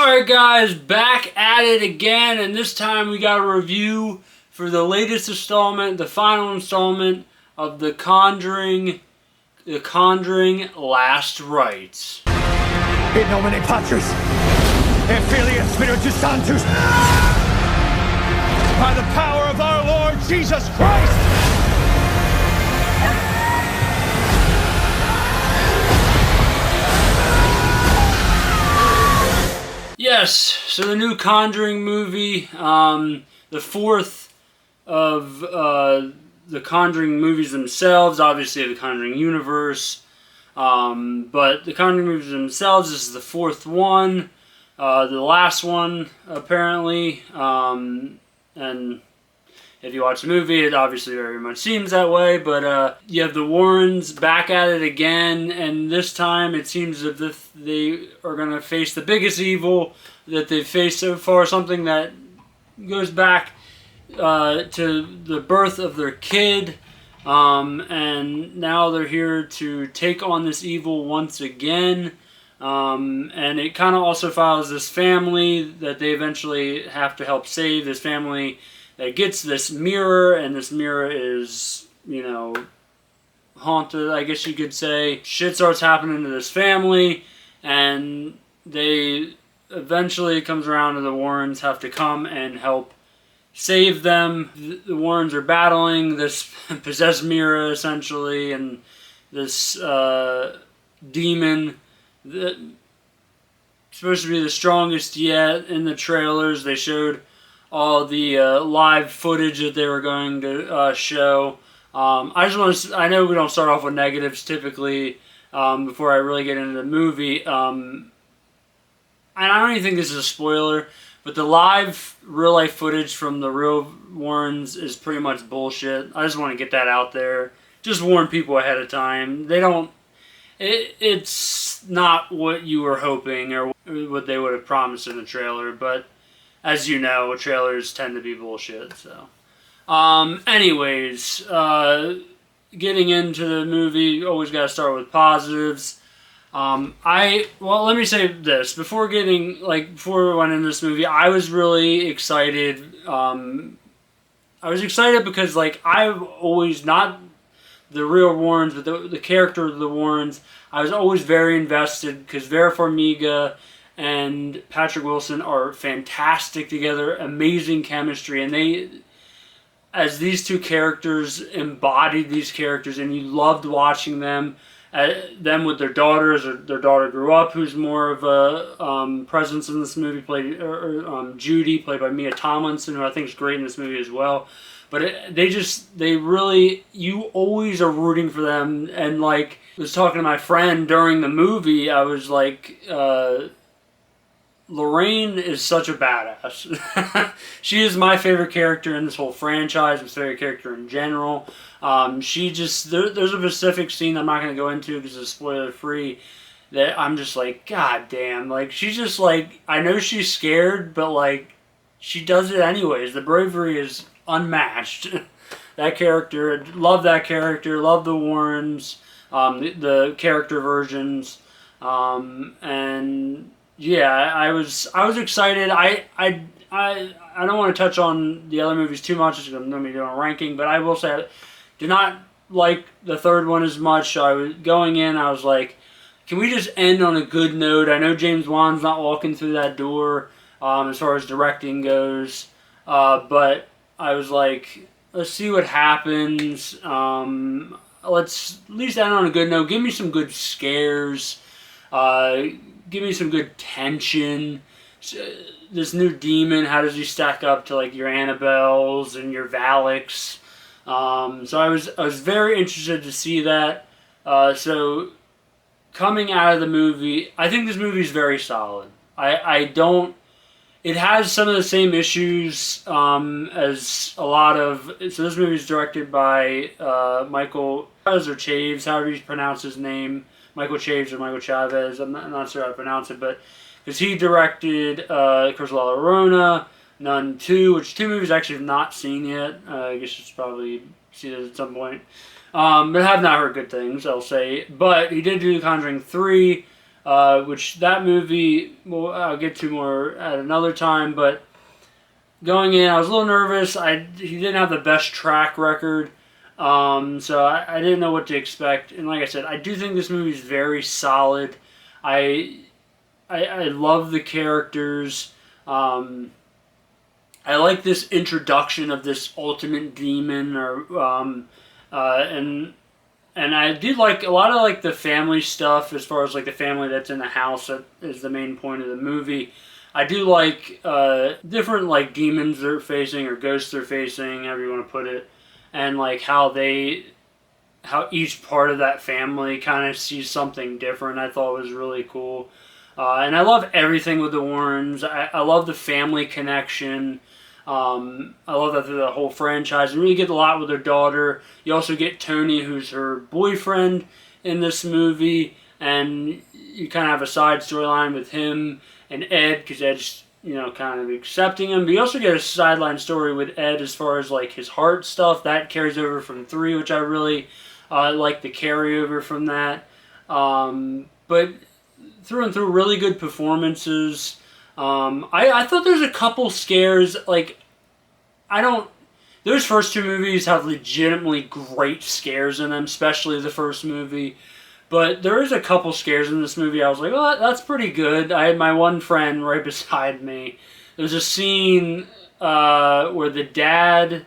Alright guys, back at it again, and this time we got a review for the latest installment, the final installment of The Conjuring Last Rites. In nomine Patris, et Filii et Spiritus Sanctus, by the power of our Lord Jesus Christ! Yes, so the new Conjuring movie, the fourth of the Conjuring movies themselves, obviously the Conjuring universe, but the Conjuring movies themselves, this is the fourth one, the last one apparently, and if you watch the movie it obviously very much seems that way, but you have the Warrens back at it again, and this time it seems as if they are going to face the biggest evil that they've faced so far, something that goes back to the birth of their kid, and now they're here to take on this evil once again, and it kind of also follows this family that they eventually have to help save, this family that gets this mirror, and this mirror is, you know, haunted, I guess you could say. Shit starts happening to this family, and they eventually, it comes around to the Warrens have to come and help save them. The Warrens are battling this possessed mirror, essentially, and this demon that supposed to be the strongest yet. In the trailers, they showed all the live footage that they were going to show. I know we don't start off with negatives typically before I really get into the movie. And I don't even think this is a spoiler, but the live real-life footage from the real Warrens is pretty much bullshit. I just want to get that out there. Just warn people ahead of time. They don't... It's not what you were hoping or what they would have promised in the trailer, but as you know, trailers tend to be bullshit, so. Anyways, getting into the movie, always gotta start with positives. Well, let me say this. Before we went into this movie, I was really excited. I was excited because, like, I've always, not the real Warrens, but the character of the Warrens, I was always very invested because Vera Farmiga and Patrick Wilson are fantastic together, amazing chemistry, and they, as these two characters, embodied these characters, and you loved watching them with their daughters. Their daughter grew up, who's more of a presence in this movie, Judy, played by Mia Tomlinson, who I think is great in this movie as well. But they really, you always are rooting for them, and like, I was talking to my friend during the movie, I was like, Lorraine is such a badass. She is my favorite character in this whole franchise, my favorite character in general. There's a specific scene I'm not going to go into because it's spoiler free, that I'm just like, god damn, like, she's just like, I know she's scared, but like, she does it anyways. The bravery is unmatched. That character, love that character, love the Warrens, the character versions, and yeah, I was excited. I don't want to touch on the other movies too much because I'm going to be doing a ranking, but I will say I did not like the third one as much. I was going in, I was like, can we just end on a good note? I know James Wan's not walking through that door as far as directing goes, but I was like, let's see what happens. Let's at least end on a good note. Give me some good scares. Give me some good tension. This new demon, how does he stack up to like your Annabelles and your Valaks? So I was very interested to see that. So coming out of the movie, I think this movie is very solid. It has some of the same issues as a lot of. So this movie is directed by Michael Chaves, however you pronounce his name. Michael Chaves or Michael Chavez, I'm not sure how to pronounce it, but because he directed Curse of La Llorona, Nun 2, which two movies I actually have not seen yet. I guess you should probably see those at some point. But have not heard good things, I'll say. But he did do Conjuring 3, which that movie, well, I'll get to more at another time, but going in, I was a little nervous. He didn't have the best track record, so I didn't know what to expect. And like I said, I do think this movie is very solid. I I love the characters. I like this introduction of this ultimate demon, or and I did like a lot of like the family stuff, as far as like the family that's in the house that is the main point of the movie. I do like different like demons they're facing, or ghosts they're facing, however you want to put it, and like how each part of that family kind of sees something different. I thought was really cool. And I love everything with the Warrens. I love the family connection. I love that through the whole franchise. You really get a lot with their daughter. You also get Tony, who's her boyfriend in this movie, and you kind of have a side storyline with him and Ed, because Ed's, you know, kind of accepting him. But you also get a sideline story with Ed as far as like his heart stuff that carries over from 3, which I really like the carryover from that. But through and through, really good performances. I thought there's a couple scares, like, those first 2 movies have legitimately great scares in them, especially the first movie. But there is a couple scares in this movie I was like, oh, that's pretty good. I had my one friend right beside me. There's a scene where the dad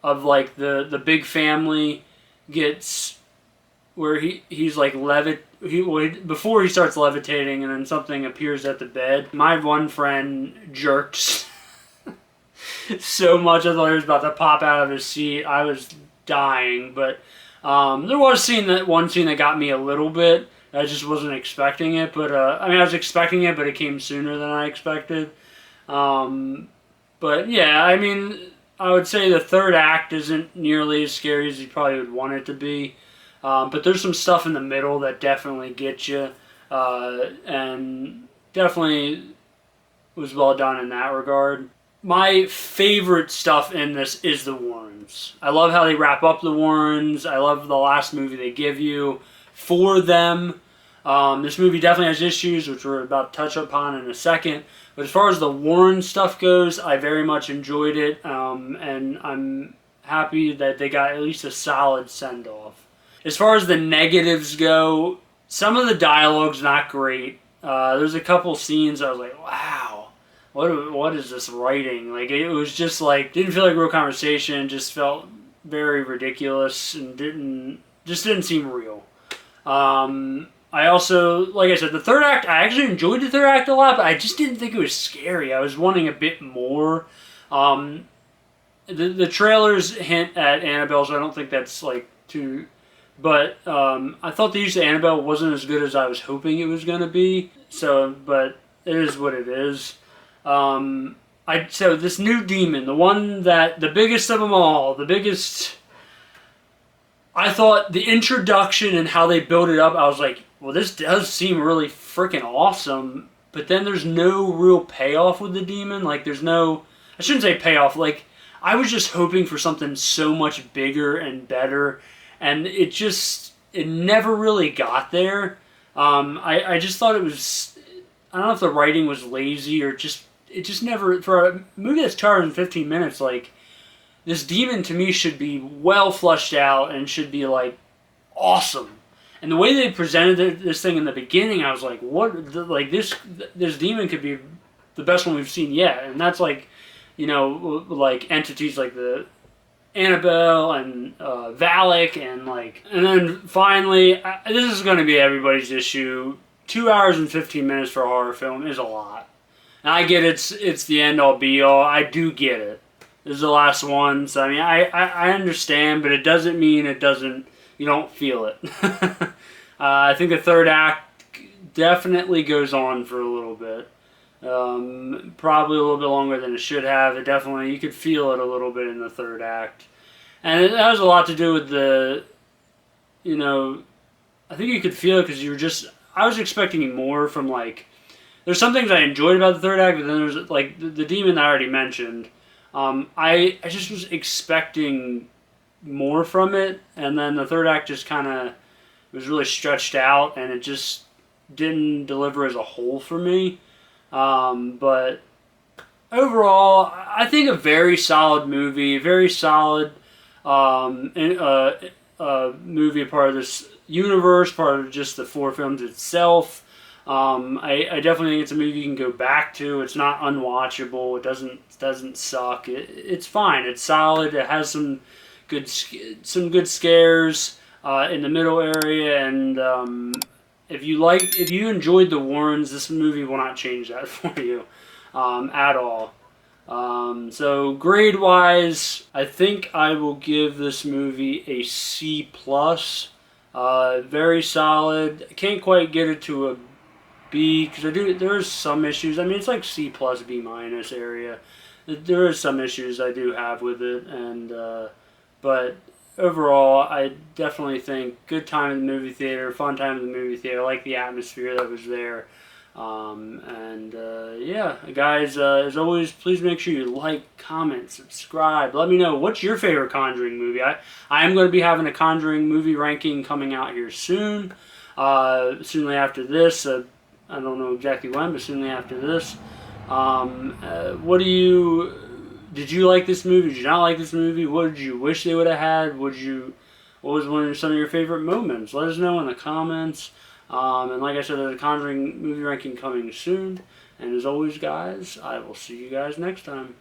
of, like, the big family gets, where he's like before he starts levitating, and then something appears at the bed. My one friend jerked so much I thought he was about to pop out of his seat. I was dying, but there was one scene that got me a little bit. I just wasn't expecting it, but I mean, I was expecting it, but it came sooner than I expected. But yeah, I mean, I would say the third act isn't nearly as scary as you probably would want it to be. But there's some stuff in the middle that definitely gets you, and definitely was well done in that regard. My favorite stuff in this is the Warrens. I love how they wrap up the Warrens. I love the last movie they give you for them. This movie definitely has issues, which we're about to touch upon in a second. But as far as the Warren stuff goes, I very much enjoyed it, and I'm happy that they got at least a solid send-off. As far as the negatives go, some of the dialogue's not great. There's a couple scenes I was like, wow, what is this writing? Like, it was just like, didn't feel like real conversation, just felt very ridiculous, and didn't seem real. I also, like I said, the third act, I actually enjoyed the third act a lot, but I just didn't think it was scary. I was wanting a bit more. The trailers hint at Annabelle, so I don't think that's like too... But I thought the use of Annabelle wasn't as good as I was hoping it was going to be. So, but it is what it is. So this new demon, the biggest of them all, I thought the introduction and how they built it up, I was like, well, this does seem really freaking awesome. But then there's no real payoff with the demon. Like, I shouldn't say payoff. Like, I was just hoping for something so much bigger and better. And it never really got there. I just thought it was, I don't know if the writing was lazy or it just never, for a movie that's 2 hours and 15 minutes, like, this demon to me should be well fleshed out and should be, like, awesome. And the way they presented this thing in the beginning, I was like, this demon could be the best one we've seen yet. And that's like, you know, like entities like the Annabelle and Valak, and then finally, this is going to be everybody's issue. 2 hours and 15 minutes for a horror film is a lot. And I get it's the end all be all. I do get it. This is the last one, so I mean, I understand, but it doesn't mean you don't feel it. I think the third act definitely goes on for a little bit. Probably a little bit longer than it should have. You could feel it a little bit in the third act. And it has a lot to do with I think you could feel it because I was expecting more from, like, there's some things I enjoyed about the third act, but then there's, like, the demon I already mentioned. I just was expecting more from it, and then the third act just kind of was really stretched out, and it just didn't deliver as a whole for me. But overall, I think a very solid movie, very solid movie, a part of this universe, part of just the four films itself. I definitely think it's a movie you can go back to. It's not unwatchable. It doesn't suck. It's fine. It's solid. It has some good scares in the middle area, and if you enjoyed the Warrens, this movie will not change that for you at all. So grade wise, I think I will give this movie a C plus. Very solid. I can't quite get it to a B because there's some issues. I mean, it's like C plus B minus area. There is some issues I do have with it, and but overall, I definitely think good time in the movie theater, fun time in the movie theater. I like the atmosphere that was there. Yeah, guys, as always, please make sure you like, comment, subscribe. Let me know what's your favorite Conjuring movie. I am going to be having a Conjuring movie ranking coming out here soon. Soonly after this, I don't know exactly when, but soonly after this. Did you like this movie? Did you not like this movie? What did you wish they would have had? What was some of your favorite moments? Let us know in the comments. And like I said, there's a Conjuring movie ranking coming soon. And as always, guys, I will see you guys next time.